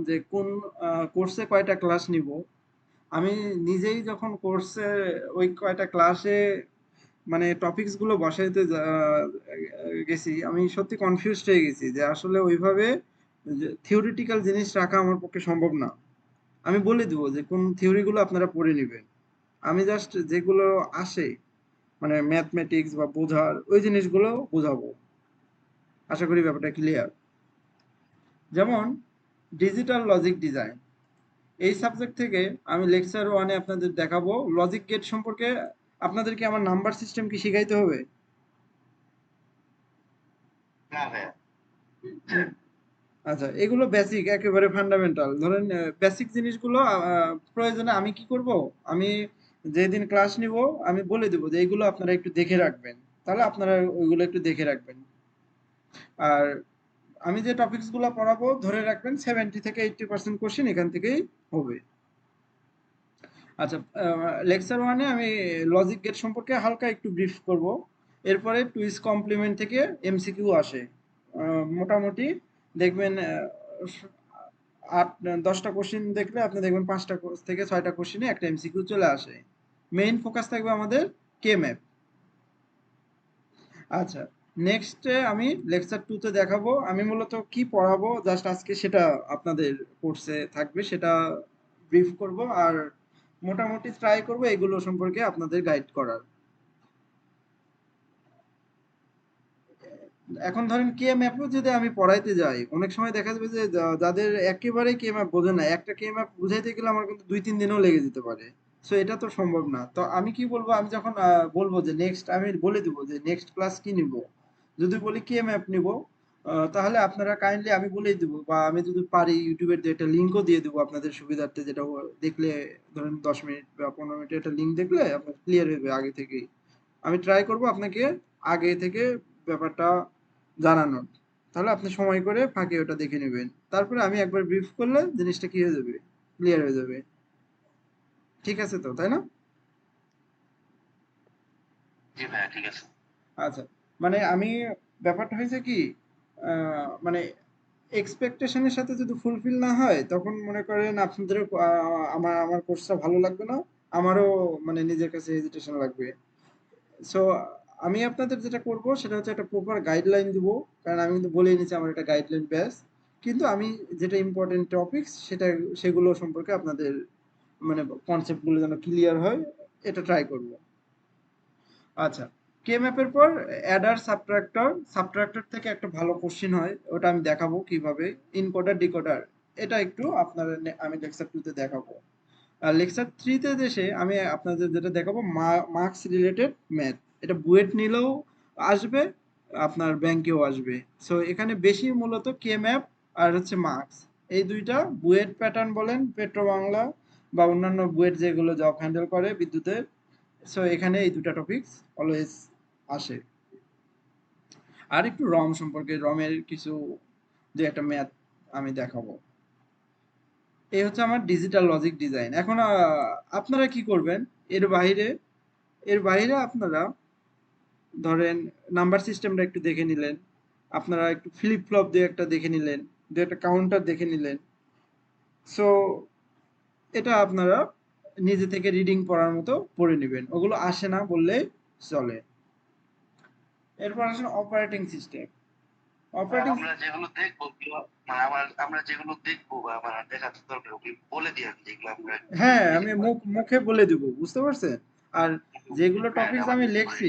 যে কোন কোর্সে কয়টা ক্লাস নিব। আমি নিজেই যখন কোর্সে ওই কয়টা ক্লাসে মানে টপিকস গুলো বসাইতে গেছি, আমি সত্যি কনফিউজড হয়ে গেছি যে আসলে ওইভাবে থিওরিটিক্যাল জিনিস রাখা আমার পক্ষে সম্ভব না। আমি বলে দিব যে কোন থিওরি গুলো আপনারা পড়ে নেবেন। আমি জাস্ট যেগুলো আসে মানে ম্যাথমেটিক্স বা বোঝার ওই জিনিসগুলো বোঝাবো। আশা করি ব্যাপারটা ক্লিয়ার। যেমন ডিজিটাল লজিক ডিজাইন, এই সাবজেক্ট থেকে আমি লেকচার ওয়ানে আপনাদের দেখাবো লজিক গেট সম্পর্কে। আপনাদেরকে আমার নাম্বার সিস্টেম কি শিখাইতে হবে? হ্যাঁ ভাইয়া। আচ্ছা, এগুলো বেসিক, একেবারে ফান্ডামেন্টাল। ধরেন বেসিক জিনিসগুলো প্রয়োজনে আমি কি করব, আমি যেদিন ক্লাস নিব আমি বলে দেবো যে এইগুলো আপনারা একটু দেখে রাখবেন, তাহলে আপনারা ওইগুলো একটু দেখে রাখবেন। আর আমি যে টপিকস গুলো পড়াবো ধরে রাখবেন 70 থেকে 80% কোশ্চেন এখান থেকেই হবে। আচ্ছা, লেকচার ওয়ানে আমি লজিক গেট সম্পর্কে হালকা একটু ব্রিফ করব। এরপরে টুইস কমপ্লিমেন্ট থেকে এমসিকিউ আসে। মোটামুটি দেখবেন 8-10টা কোশ্চেন দেখলে আপনি দেখবেন 5টা থেকে 6টা কোশ্চেনে একটা এমসিকিউ চলে আসে। মেইন ফোকাস থাকবে আমাদের কে ম্যাপ। আচ্ছা, নেক্সটে আমি লেকচার 2 তে দেখাবো আমি মূলত কি পড়াবো, জাস্ট আজকে সেটা আপনাদের কোর্সে থাকবে, সেটা ব্রিফ করব। আর মোটামুটি ট্রাই করব এগুলো সম্পর্কে আপনাদের গাইড করার। এখন ধরেন কে ম্যাপও যদি আমি পড়াইতে যাই, অনেক সময় দেখা যাবে যে যাদের একেবারেই কে ম্যাপ বোঝে না, একটা কে ম্যাপ বুঝাইতে গেলে আমার কিন্তু 2-3 দিনও লেগে যেতে পারে। সো এটা তো সম্ভব না। তো আমি কি বলবো, আমি যখন বলবো যে নেক্সট, আমি বলে দিব যে নেক্সট ক্লাস কি নিব। যদি বলি কে ম্যাপ নিব, তাহলে আপনারা কাইন্ডলি আমি বলেই দিব, বা আমি যদি পারি ইউটিউবের যে একটা লিঙ্কও দিয়ে দেবো আপনাদের সুবিধার্থে, যেটা দেখলে ধরেন 10 মিনিট বা 15 মিনিটের একটা লিঙ্ক দেখলে আপনার ক্লিয়ার হয়ে যাবে আগে থেকেই। আমি ট্রাই করব আপনাকে আগে থেকে ব্যাপারটা জানানোর। তাহলে আপনি সময় করে ফাঁকে ওটা দেখে নেবেন। তারপরে আমি একবার ব্রিফ করলে জিনিসটা কি হয়ে যাবে? ক্লিয়ার হয়ে যাবে। ঠিক আছে তো, তাই না? জি ভাইয়া, ঠিক আছে। আচ্ছা, মানে আমি ব্যাপারটা হয়েছে কি, মানে এক্সপেকটেশনের সাথে যদি ফুলফিল না হয় তখন মনে করেন আপনাদেরও আমার আমার কোর্সটা ভালো লাগবে না, আমারও মানে নিজের কাছে হেজিটেশন লাগবে। সো আমি আপনাদের যেটা করব সেটা হচ্ছে একটা প্রপার গাইডলাইন দিব। কারণ আমি কিন্তু বলেই নিচ্ছি আমার একটা গাইডলাইন ব্যাস। কিন্তু আমি যেটা ইম্পর্টেন্ট টপিকস সেটা সেগুলো সম্পর্কে আপনাদের মানে কনসেপ্টগুলো যেন ক্লিয়ার হয় এটা ট্রাই করব। আচ্ছা, কে ম্যাপের পর অ্যাডার সাবট্রাক্টর, সাবট্রাক্টর থেকে একটা ভালো কোশ্চেন হয়, ওটা আমি দেখাবো কিভাবে। ইনকোডার ডিকোডার, এটা একটু আপনার আমি লেকচার 2 তে দেখাবো। আর লেকচার 3 তে এসে আমি আপনাদের যেটা দেখাবো মার্কস রিলেটেড ম্যাথ। এটা বুয়েট নিলেও আসবে, আপনার ব্যাংকেও আসবে। সো এখানে বেশি মূলত কে ম্যাপ আর হচ্ছে মার্কস, এই দুইটা বুয়েট প্যাটার্ন বলেন, পেট্রো বাংলা বা অন্যান্য বুয়েট যেগুলো জব হ্যান্ডেল করে বিদ্যুতের। সো এখানে এই দুটা টপিকস অলওয়েজ আসে। আর একটু রম সম্পর্কে, রমের কিছু যে একটা ম্যাথ আমি দেখাবো। এই হচ্ছে আমার ডিজিটাল লজিক ডিজাইন। এখন আপনারা কি করবেন এর বাইরে? এর বাইরে আপনারা ধরেন নাম্বার সিস্টেমটা একটু দেখে নিলেন, আপনারা একটু ফ্লিপ ফ্লপ দিয়ে একটা দেখে নিলেন, দু একটা কাউন্টার দেখে নিলেন। সো এটা আপনারা নিজে থেকে রিডিং পড়ার মতো পড়ে নেবেন, ওগুলো আসে না বললেই চলে। এরপর আসেন অপারেটিং সিস্টেম। অপারেটিং, আমরা যেগুলো দেখবো মানে আমরা যেগুলো দেখবো বা আমার দেখাতে দরকার ওগুলো বলে দিয়ে যেগুলো আমরা হ্যাঁ আমি লিখতে পারি। মুখে বলে দিব, বুঝতে পারছেন? আর যেগুলো হ্যাঁ, টপিকস আমার আমি লিখতে পারি। লিখছি,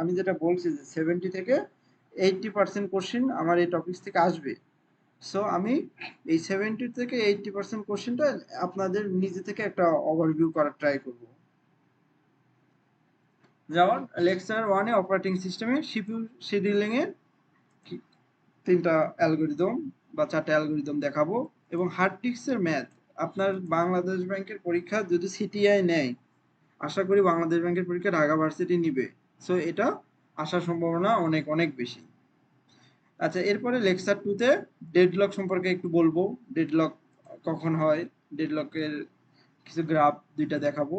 আমি যেটা বলছি যে 70 থেকে 80% কোশ্চিন আমার এই টপিকস থেকে আসবে। সো আমি এই 70 থেকে 80% কোশ্চেনটা আপনাদের নিজে থেকে একটা ওভারভিউ করার ট্রাই করব। যেমন লেকচার ওয়ানে অপারেটিং সিস্টেমে সিপিইউ শিডিউলিং এর 3টা অ্যালগরিদম বা 4টা অ্যালগরিদম দেখাবো। এবং হার্ড ডিস্কের ম্যাথ, আপনার বাংলাদেশ ব্যাংকের পরীক্ষা যদি সিটিআই নেয়, আশা করি বাংলাদেশ ব্যাংকের পরীক্ষা ঢাকা ভার্সিটি নিবে। সো এটা আসার সম্ভাবনা অনেক অনেক বেশি। আচ্ছা, এরপরে লেকচার 2 তে ডেডলক সম্পর্কে একটু বলবো। ডেডলক কখন হয়, ডেডলকের কিছু গ্রাফ দুইটা দেখাবো।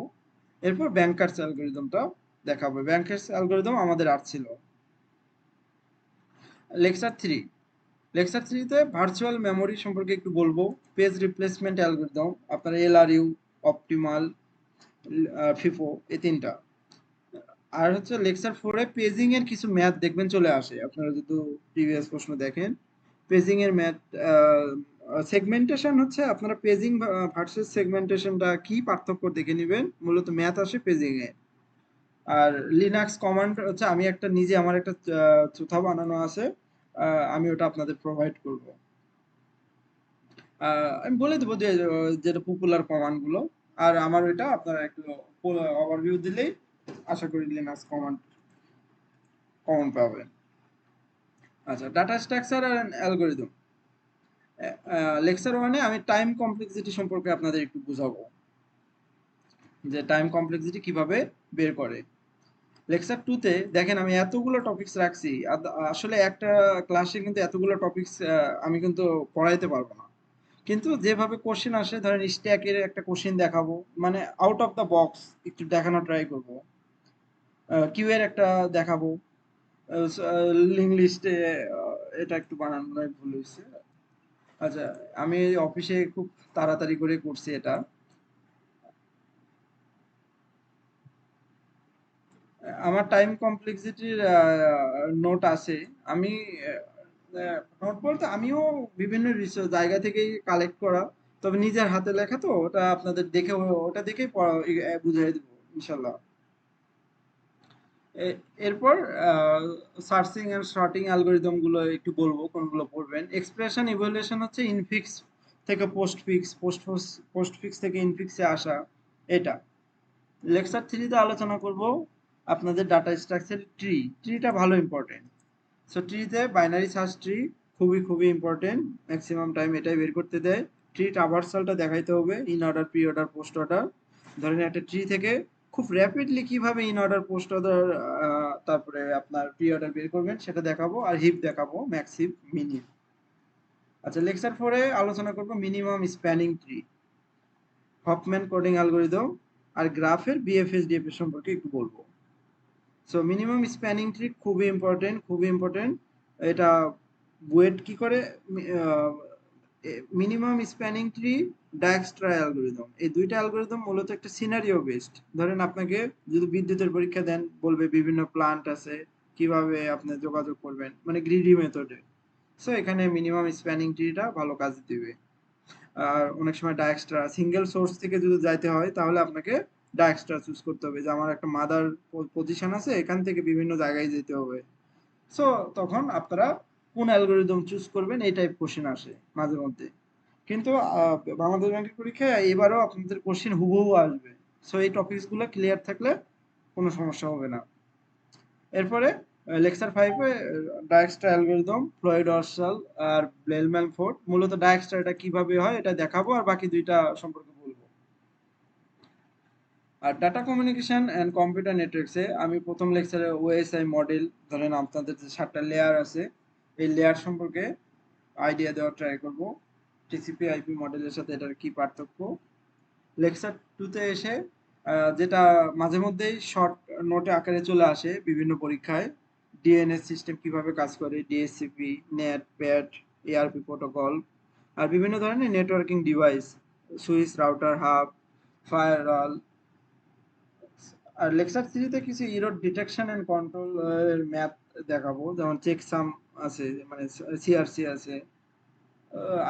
এরপর ব্যাংকার্স অ্যালগরিদমটা দেখাবো। ব্যাংকার্স অ্যালগরিদম আমাদের আর ছিল। লেকচার 3, লেকচার 3 তে ভার্চুয়াল মেমোরি সম্পর্কে একটু বলবো, পেজ রিপ্লেসমেন্ট অ্যালগরিদম, আপনার এলআরইউ, অপটিমাল, ফিফো, এই ৩ টা। আর হচ্ছে লেকচার 4 এ পেজিং এর কিছু ম্যাথ দেখবেন চলে আসে। আপনারা যদি প্রিভিয়াস প্রশ্ন দেখেন, পেজিং এর ম্যাথ, সেগমেন্টেশন হচ্ছে আপনারা পেজিং ভার্সেস সেগমেন্টেশনটা কি পার্থক্য দেখে নিবেন। মূলত ম্যাথ আসে পেজিং এ। আর লিনাক্স কমান্ড হচ্ছে আমি একটা নিজে আমার একটা চুথা বানানো আছে, আমি ওটা আপনাদের প্রোভাইড করব। আমি বলে দেবো যে যেটা পপুলার কমান্ড গুলো। আর আমার ওইটা আপনারা একটু ওভারভিউ দিলেই আশা করি লিনাক্স কমান্ড কমন পাবেন। আচ্ছা, ডাটা স্ট্রাকচার আর অ্যালগরিদম। লেকচার 1 এ আমি টাইম কমপ্লেক্সিটি সম্পর্কে আপনাদের একটু বুঝাবো, যে টাইম কমপ্লেক্সিটি কিভাবে বের করে। লেকচার 2 তে দেখেন আমি এতগুলো টপিকস রাখছি, আসলে একটা ক্লাসে কিন্তু এতগুলো টপিকস আমি কিন্তু পড়াইতে পারবো না। কিন্তু যেভাবে কোশ্চেন আসে, ধরেন স্ট্যাকের একটা কোশ্চেন দেখাবো, মানে আউট অফ দ্য বক্স একটু দেখানো ট্রাই করব। কিউ এর একটা দেখাবো, লিঙ্ক লিস্টে এটা একটু বানানোর ভুল হয়েছে। আচ্ছা, আমি অফিসে খুব তাড়াতাড়ি করে করছি এটা। আমার টাইম কমপ্লেক্সিটির নোট আছে। আমি নোট বলতে আমিও বিভিন্ন জায়গা থেকেই কালেক্ট করা, তবে নিজের হাতে লেখা তো ওটা আপনাদের দেখে, ওটা দেখেই বুঝিয়ে দেবো ইনশাল্লাহ। এরপর সার্চিং এন্ড সর্টিং অ্যালগরিদম গুলো একটু বলবো, কোনগুলো পড়বেন। এক্সপ্রেশন ইভ্যালুয়েশন হচ্ছে ইনফিক্স থেকে পোস্টফিক্স, পোস্টফিক্স থেকে ইনফিক্সে আসা, এটা। লেকচার 3 তে আলোচনা করব আপনাদের ডাটা স্ট্রাকচার ট্রি। ট্রিটা ভালো ইম্পর্টেন্ট। সো ট্রিতে বাইনারি সার্চ ট্রি খুবই খুবই ইম্পর্টেন্ট, ম্যাক্সিমাম টাইম এটাই বের করতে দেয়। ট্রি ট্রাভার্সালটা দেখাইতে হবে, in order, pre order, post order. ধরেন একটা ট্রি থেকে খুব র্যাপিডলি কিভাবে ইন অর্ডার, পোস্ট অর্ডার, তারপরে আপনার প্রি অর্ডার বের করবেন সেটা দেখাবো, আর হিপ দেখাবো, ম্যাক্স হিপ, মিনি। আচ্ছা, লেকচার 4 এ আলোচনা করব minimum spanning tree, Huffman coding algorithm, আর গ্রাফের বিএফএস ডিএফএস সম্পর্কে একটু বলবো। সো মিনিমাম স্প্যানিং ট্রি খুবই ইম্পর্টেন্ট, খুবই ইম্পর্টেন্ট। এটা বুয়েট কি করে, minimum spanning tree, Dijkstra algorithm, এই দুইটা অ্যালগরিদম মূলত একটা সিনারিও বেসড। ধরেন আপনাকে যদি বিদ্যুতের পরীক্ষা দেন, বলবে বিভিন্ন প্লান্ট আছে, কিভাবে আপনি যোগাযোগ করবেন, মানে গ্রিডি মেথডে। সো এখানে মিনিমাম স্প্যানিং ট্রিটা ভালো কাজ দিবে। আর অনেক সময় ডায়াক্সট্রা, সিঙ্গেল সোর্স থেকে যদি যাইতে হয় তাহলে আপনাকে ডায়াক্সট্রা চুজ করতে হবে, যে আমার একটা মাদার পজিশন আছে, এখান থেকে বিভিন্ন জায়গায় যেতে হবে। সো তখন আপনারা কোন অ্যালগরিদম চুজ করবেন, এই টাইপ কোশ্চেন আসে মাঝে মধ্যে। কিন্তু বাংলাদেশ ব্যাংকের পরীক্ষায় এবারও আপনাদের কোশ্চেন হুবহু আসবে। সো এই টপিকস গুলো ক্লিয়ার থাকলে কোনো সমস্যা হবে না। এরপরে লেকচার 5 এ ডায়াক্সট্রা অ্যালগরিদম, ফ্লয়েড ওয়ার্সাল আর বেলম্যান ফোর্ড, মূলত ডায়াক্সট্রা এটা কিভাবে হয় এটা দেখাবো, আর বাকি দুইটা সম্পর্কে বলবো। আর ডাটা কমিউনিকেশন এন্ড কম্পিউটার নেটওয়ার্কসে আমি প্রথম লেকচারে ওএসআই মডেল, ধরেন আপনাদের যে 7টা লেয়ার আছে, এই লেয়ার সম্পর্কে আইডিয়া দেওয়ার ট্রাই করব। টিসিপি আইপি মডেলের সাথে এটার কি পার্থক্য। লেকচার 2 তে এসে যেটা মাঝে মধ্যেই শর্ট নোটে আকারে চলে আসে বিভিন্ন পরীক্ষায়, ডিএনএস সিস্টেম কিভাবে কাজ করে, DSCP, NAT, PAT, ARP protocol, আর বিভিন্ন ধরনের networking device, switch, router, hub, firewall. আর লেকচার 3 তে কিছু এরর ডিটেকশন এন্ড কন্ট্রোল এর ম্যাথ দেখাবো, যেমন চেকসাম আছে, মানে সিআরসি আছে।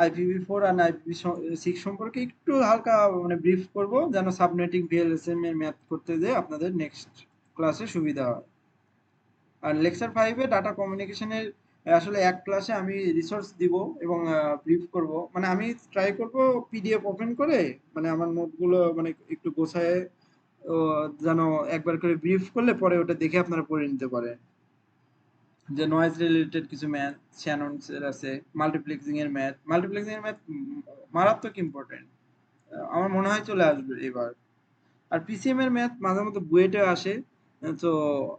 IPv4 আর IPv6 সম্পর্কে একটু হালকা মানে ব্রিফ করব, যেন সাবনেটিং ভিএলএসএম এর ম্যাথ করতে যেয়ে আপনাদের নেক্সট ক্লাসে সুবিধা হয়। আর লেকচার 5 এ ডাটা কমিউনিকেশনের আসলে এক ক্লাসে আমি রিসোর্স দিব এবং ব্রিফ করব, মানে আমি ট্রাই করব পিডিএফ ওপেন করে, মানে আমার নোটগুলো মানে একটু গোছায়, যেন একবার করে ব্রিফ করলে পরে ওটা দেখে আপনারা পড়ে নিতে পারেন। যে নয়েজ রিলেটেড কিছু ম্যাথ, শ্যাননস এর আছে, মাল্টিপ্লেক্সিং এর ম্যাথ মারাত্মক ইম্পর্টেন্ট, আমার মনে হয় চলে আসবে এবার। আর পিসিএম এর ম্যাথ মাঝে মধ্যে বুয়েটে আসে, তো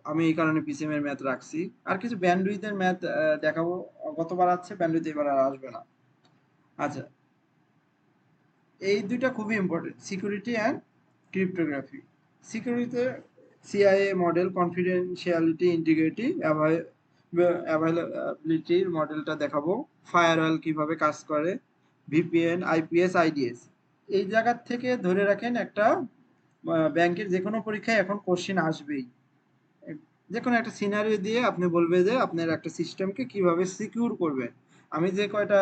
আমি এই কারণে পিসিএম এর ম্যাথ রাখছি। আর কিছু ব্যান্ডউইথ এর ম্যাথ দেখাবো, গতবার আছে ব্যান্ডউইথ, এবার আর আসবে না। আচ্ছা, এই দুইটা খুবই ইম্পর্টেন্ট, সিকিউরিটি অ্যান্ড ক্রিপ্টোগ্রাফি। সিকিউরিটিতে সিআইএ মডেল, কনফিডেন্সিয়ালিটি, ইন্টিগ্রিটি, অ্যাভেলেবিলিটির মডেলটা দেখাবো, ফায়ারওয়াল কিভাবে কাজ করে, ভিপিএন, আইপিএস, আইডিএস। এই জায়গার থেকে ধরে রাখেন একটা ব্যাংকের যে কোনো পরীক্ষায় এখন কোশ্চেন আসবেই। যে কোনো একটা সিনারিও দিয়ে আপনি বলবে যে আপনার একটা সিস্টেমকে কিভাবে সিকিউর করবেন। আমি যে কয়টা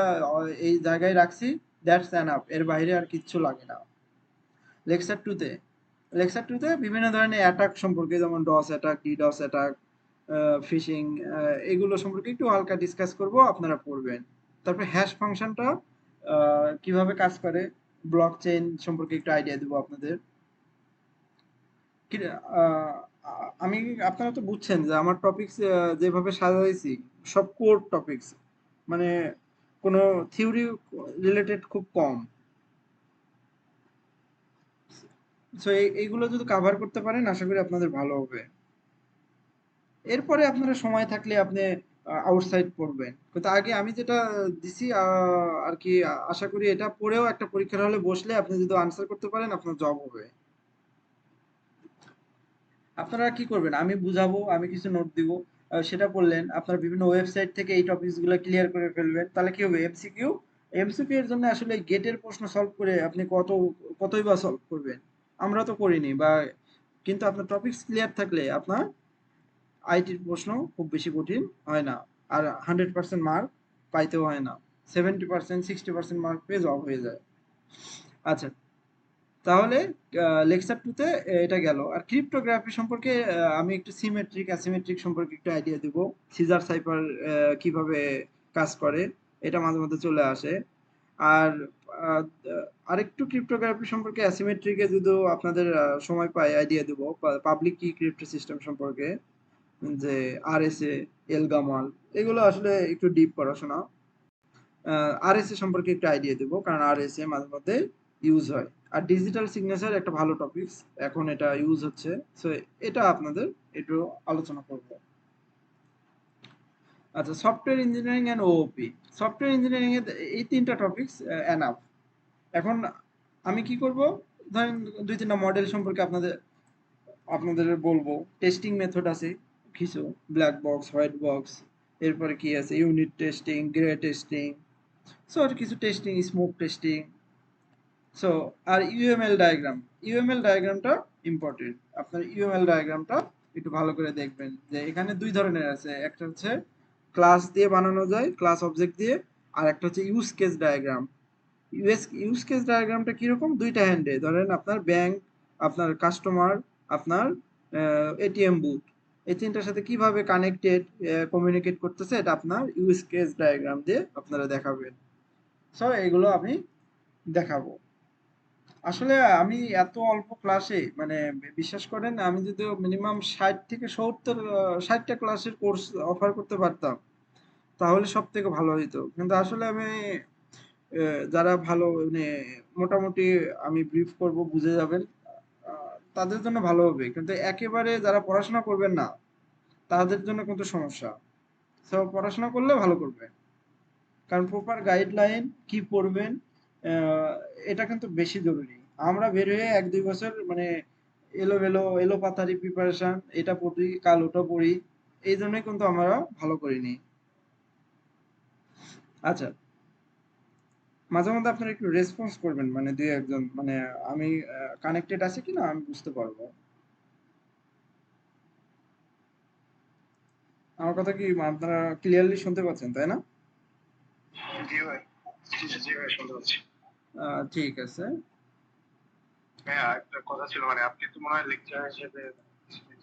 এই জায়গায় রাখছি, দ্যাটস এনাফ, এর বাইরে আর কিচ্ছু লাগে না। লেকচার টুতে লেকচার টুতে বিভিন্ন ধরনের অ্যাটাক সম্পর্কে, যেমন DoS attack, DDoS attack, phishing, এগুলো সম্পর্কে একটু হালকা ডিসকাস করব, আপনারা পড়বেন। তারপর হ্যাশ ফাংশনটা কিভাবে কাজ করে, ব্লক চেইন সম্পর্কে একটু আইডিয়া দেবো আপনাদের। কি আহ, আমি, আপনারা তো বুঝছেন যে আমার টপিকস যেভাবে সাজাইছি সব কোর টপিকস, মানে কোনো থিওরি রিলেটেড খুব কম। সো এইগুলো যদি কাভার করতে পারেন আশা করি আপনাদের ভালো হবে। এরপরে আপনারা সময় থাকলে আপনি আউটসাইড পড়বেন, কিন্তু আগে আমি যেটা দিছি আর কি, আশা করি এটা পড়েও একটা পরীক্ষার হলে বসলে আপনি যদি আনসার করতে পারেন আপনার জব হবে। আপনারা কি করবেন, আমি বুঝাবো, আমি কিছু নোট দিব, সেটা পড়লেন, আপনার বিভিন্ন ওয়েবসাইট থেকে এই টপিকসগুলো ক্লিয়ার করে ফেলবেন, তাহলে কি হবে, এমসিকিউ, এমসিকিউ এর জন্য আসলে গেটের প্রশ্ন সলভ করে আপনি কতই বা সলভ করবেন, আমরা তো করিনি বা, কিন্তু আপনার টপিকস ক্লিয়ার থাকলে আপনার আইটির প্রশ্ন খুব বেশি কঠিন হয় না, আর 100% মার্ক পাইতেও হয় না, 70%, 60% মার্ক পেয়ে জব হয়ে যায়। আচ্ছা, তাহলে লেকচার টুতে এটা গেল। আর ক্রিপ্টোগ্রাফি সম্পর্কে আমি একটু সিমেট্রিক অ্যাসিমেট্রিক সম্পর্কে একটু আইডিয়া দিব, সিজার সাইফার কিভাবে কাজ করে, এটা মাঝে মধ্যে চলে আসে। আর আহ, আরেকটু ক্রিপ্টোগ্রাফি সম্পর্কে অ্যাসিমেট্রিকে যদি আপনাদের সময় পাই আইডিয়া দিব, পাবলিক কি ক্রিপ্টো সিস্টেম সম্পর্কে, যে আরএসএ, এলগামাল, এগুলো আসলে একটু ডিপ পড়াশোনা। আরএসএ সম্পর্কে একটু আইডিয়া দেবো, কারণ আরএসএ মাঝে মধ্যে ইউজ হয়। আর ডিজিটাল সিগনেচার একটা ভালো টপিকস, এখন এটা ইউজ হচ্ছে, সো এটা আপনাদের একটু আলোচনা করব। আচ্ছা, software engineering and OOP, software engineering এর এই তিনটা টপিকস এনাফ। এখন আমি কি করব, ধরেন দুই তিনটা মডেল সম্পর্কে আপনাদের আপনাদের বলবো। টেস্টিং মেথড আছে কিছু, ব্ল্যাক বক্স, হোয়াইট বক্স, এরপরে কি আছে, unit testing, grey testing, so আর কিছু টেস্টিং, স্মোক টেস্টিং। সো আর ইউএমএল ডায়াগ্রাম, ইউএমএল ডায়াগ্রামটা ইম্পর্টেন্ট, আপনার ইউএমএল ডায়াগ্রামটা একটু ভালো করে দেখবেন, যে এখানে দুই ধরনের আছে, একটা হচ্ছে ক্লাস দিয়ে বানানো যায়, ক্লাস অবজেক্ট দিয়ে, আর একটা হচ্ছে use case diagram. Use case ডায়াগ্রামটা কিরকম, দুইটা হ্যান্ডে ধরেন আপনার ব্যাংক, আপনার কাস্টমার, আপনার এটিএম বুথ, এই তিনটার সাথে কিভাবে কানেক্টেড, কমিউনিকেট করতেছে, এটা আপনার ইউজ কেস ডায়াগ্রাম দিয়ে আপনারা দেখাবেন। সো এগুলো আমি দেখাবো। আসলে আমি এত অল্প ক্লাসে, মানে বিশ্বাস করেন, আমি যদি মিনিমাম 60 থেকে 70 60টা ক্লাসের কোর্স অফার করতে পারতাম তাহলে সব থেকে ভালো হইতো, কিন্তু আসলে আমি যারা ভালো, মানে মোটামুটি আমি ব্রিফ করব, বুঝে যাবেন, তাদের জন্য ভালো হবে, কিন্তু একেবারে যারা পড়াশোনা করবেন না তাদের জন্য কিন্তু সমস্যা। সো পড়াশোনা করলে ভালো করবে, কারণ প্রপার গাইডলাইন কি পড়বেন, আহ, এটা কিন্তু বেশি জরুরি। আমরা বের হয়ে 1-2 বছর মানে এলো পাতারি প্রিপারেশন, এটা পড়ি কাল ওটা পড়ি, এই জন্যই কিন্তু আমরা ভালো করিনি। আচ্ছা, মাঝে মধ্যে আপনারা একটু রেসপন্স করবেন, মানে দুই একজন, মানে আমি কানেক্টেড আছি কিনা আমি বুঝতে পারবো। আমার কথা কি আপনারা ক্লিয়ারলি শুনতে পাচ্ছেন, তাই না? জি ভাই, জি ভাই, শুনতে পাচ্ছি। ঠিক আছে। হ্যাঁ, একটা কথা ছিল, মানে আপনি তো মনে হয় লেকচার হিসেবে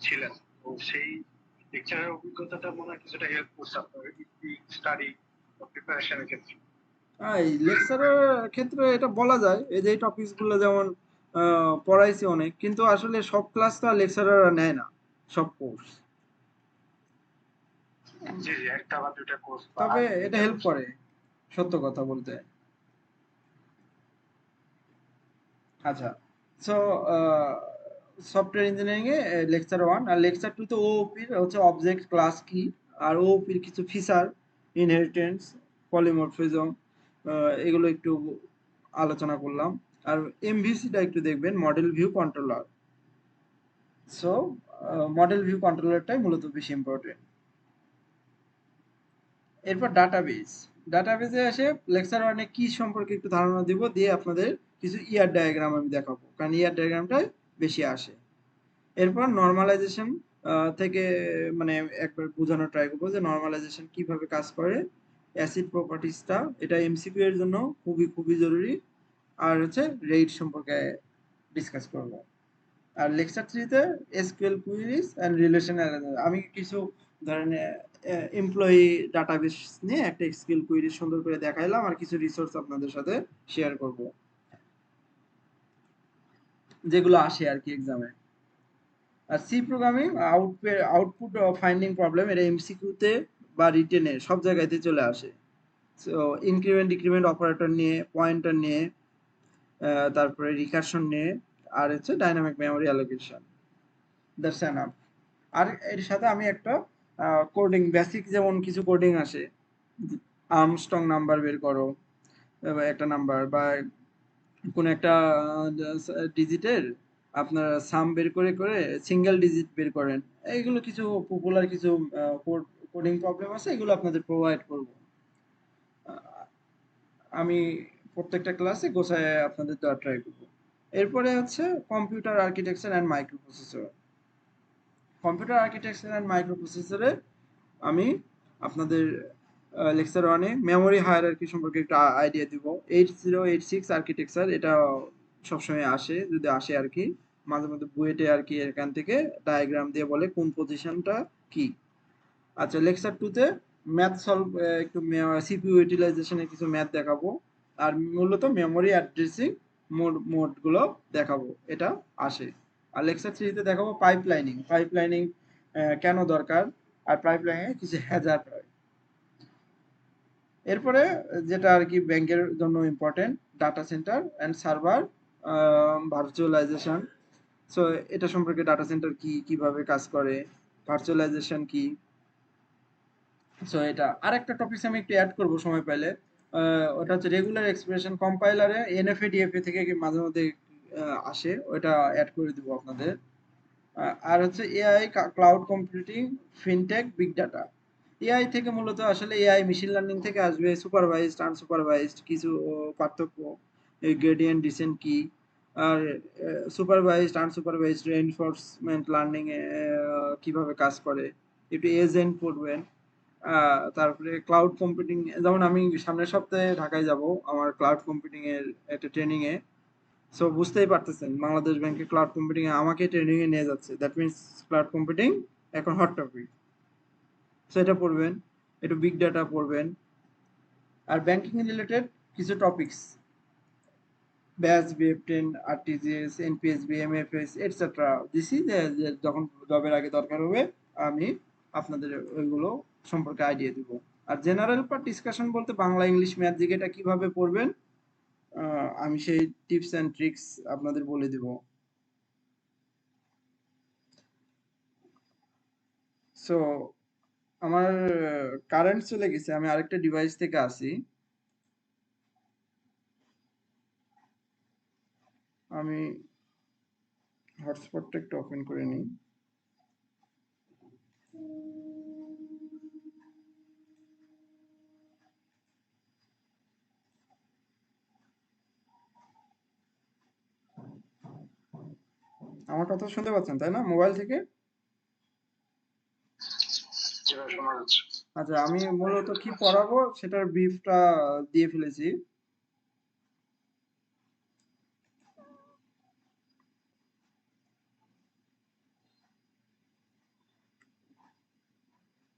ছিলেন, তো সেই লেকচারের অভিজ্ঞতাটা মনে হয় কিছুটা হেল্প করছে আপনার স্টাডি প্রিপারেশনের ক্ষেত্রে। এই লেকচারের ক্ষেত্রে এটা বলা যায়, এই যে টপিকস গুলো যেমন পড়াইছি অনেক, কিন্তু আসলে সব ক্লাস তো আর লেকচারাররা নেয় না, সব কোর্স। জি জি, একটা বা দুইটা কোর্স বা তবে এটা দুইটা হেল্প কোর্স। করে, সত্য কথা বলতে। আচ্ছা, so software engineering a lecture 1 R lecture 2 তে ওওপির হচ্ছে অবজেক্ট ক্লাস কি, আর ওওপির কিছু ফিচার, ইনহেরিটেন্স, পলিমরফিজম, এগুলো একটু আলোচনা করলাম। আর এমভিসিটা একটু দেখবেন, model view controller. So model view কন্ট্রোলারটাই মূলত বেশি ইম্পর্টেন্ট। এরপর ডাটাবেজ। ডাটাবেজে এসে লেকচার 1 এ কি সম্পর্কে একটু ধারণা দিব, দিয়ে আপনাদের কিছু ইয়ার ডায়াগ্রাম আমি দেখাবো। কারণ ইয়ার ডায়াগ্রামটাই বেশি আসে। এরপর নরমালাইজেশন থেকে মানে একবার বোঝানোর ট্রাই করবো যে নরমালাইজেশন কিভাবে কাজ করে। অ্যাসিড প্রপার্টিজটা, এটা এমসিকিউ এর জন্য খুবই খুবই জরুরি। আর হচ্ছে রেট সম্পর্কে ডিসকাস করবো। আর লেকচার 3 তে এসকিউএল কুইরিজ এন্ড রিলেশন অ্যানালাইসিস, আমি কিছু ধরেন এমপ্লয়ি ডাটাবেস নিয়ে একটা এসকিউএল কুইরি সুন্দর করে দেখাইলাম, আর কিছু রিসোর্স আপনাদের সাথে শেয়ার করব যেগুলো আসে আর কি এক্সামে। আর C programming output finding problem, এটা এমসিকিউতে বা রিটেনে সব জায়গাতে চলে আসে। সো ইনক্রিমেন্ট ডিক্রিমেন্ট অপারেটর নিয়ে, পয়েন্টার নিয়ে, তারপরে রিকারশন নিয়ে, আর হচ্ছে dynamic memory allocation. That's enough. আর এর সাথে আমি একটা কোডিং বেসিক, যেমন কিছু কোডিং আসে, আর্মস্ট্রং নাম্বার বের করো, একটা নাম্বার বা কোন একটা ডিজিটের আপনার সাম বের করে করে সিঙ্গেল ডিজিট বের করেন। এইগুলো কিছু পপুলার কিছু কোডিং প্রবলেম আছে, এগুলো আপনাদের প্রোভাইড করব। আমি প্রত্যেকটা ক্লাসে গোছায় আপনাদের দেওয়ার ট্রাই করব। এরপরে হচ্ছে computer architecture and micro processor. Computer architecture and micro প্রসেসরে আমি আপনাদের লেকচার 1 এ মেমোরি হায়ারার্কি সম্পর্কে একটা আইডিয়া দিব। 8086 আর্কিটেকচার, এটা সবসময় আসে, যদি আসে আর কি, মাঝে মধ্যে বুয়েটে আর কি এখান থেকে ডায়াগ্রাম দিয়ে বলে কোন পজিশনটা কি। আচ্ছা, লেকচার 2 তে ম্যাথ সলভ, একটু সিপিইউ ইউটিলাইজেশনের কিছু ম্যাথ দেখাবো। আর মূলত মেমোরি অ্যাড্রেসিং মোডগুলো দেখাবো, এটা আসে। আর লেকচার 3 তে দেখাবো পাইপলাইনিং। পাইপলাইনিং কেন দরকার, আর পাইপলাইনে কিছু হ্যাজার্ড হয়। এরপরে যেটা আর কি ব্যাংকের জন্য important, data centre and server virtualisation. So এটা সম্পর্কে, ডাটা সেন্টার কি, কিভাবে কাজ করে, ভার্চুয়ালাইজেশন কি। সো এটা আরেকটা টপিক আমি একটু অ্যাড করব সময় পাইলে। ওটা হচ্ছে রেগুলার এক্সপ্রেশন কম্পাইলারে এনএফএ ডিএফএ থেকে মাঝে মধ্যে আসে, ওটা অ্যাড করে দিব আপনাদের। আর হচ্ছে AI, cloud computing, fintech, big data. AI থেকে মূলত আসলে এআই মেশিন লার্নিং থেকে আসবে, সুপারভাইজড আনসুপারভাইজড কিছু পার্থক্য, এই গ্রেডিয়েন্ট ডিসেন্ট কি, আর সুপারভাইজড আনসুপারভাইজড রেইনফোর্সমেন্ট লার্নিং কিভাবে কাজ করে, একটু এজেন্ট পড়বেন। তারপরে ক্লাউড কম্পিউটিং, যেমন আমি সামনের সপ্তাহে ঢাকায় যাব আমার ক্লাউড কম্পিউটিং এর একটা ট্রেনিং এ। সো বুঝতেই পারতেছেন, বাংলাদেশ ব্যাংকে ক্লাউড কম্পিউটিং এ আমাকে ট্রেনিং এ নিয়ে যাচ্ছে, দ্যাট মিনস ক্লাউড কম্পিউটিং এখন হট টপিক। সো এটা পড়বেন, একটু বিগ ডাটা পড়বেন। আর ব্যাংকিং রিলেটেড কিছু টপিকস, ব্যাচ, বিএফ10, আরটিজিএস, এনপিএস, বিএমএফএস এটসেট্রা দিছি, যে যখন জবের আগে দরকার হবে আমি আপনাদের ওইগুলো সম্পর্কে আইডিয়া দিব। আর জেনারেল পার্ট ডিসকাশন বলতে বাংলা, ইংলিশ, ম্যাথ জিকেটা কিভাবে পড়বেন, আমি সেই টিপস অ্যান্ড ট্রিক্স আপনাদের বলে দিব। সো আমার কারেন্ট চলে গেছে, আমি আরেকটা ডিভাইস থেকে আসি। আমি হটস্পটটা একটু ওপেন করে নিই। আমার কথা শুনতে পাচ্ছেন তাই না, মোবাইল থেকে? যেটা শোনা যাচ্ছে। আচ্ছা, আমি মূলত কি পড়াবো সেটার ব্রিফটা দিয়ে ফেলেছি।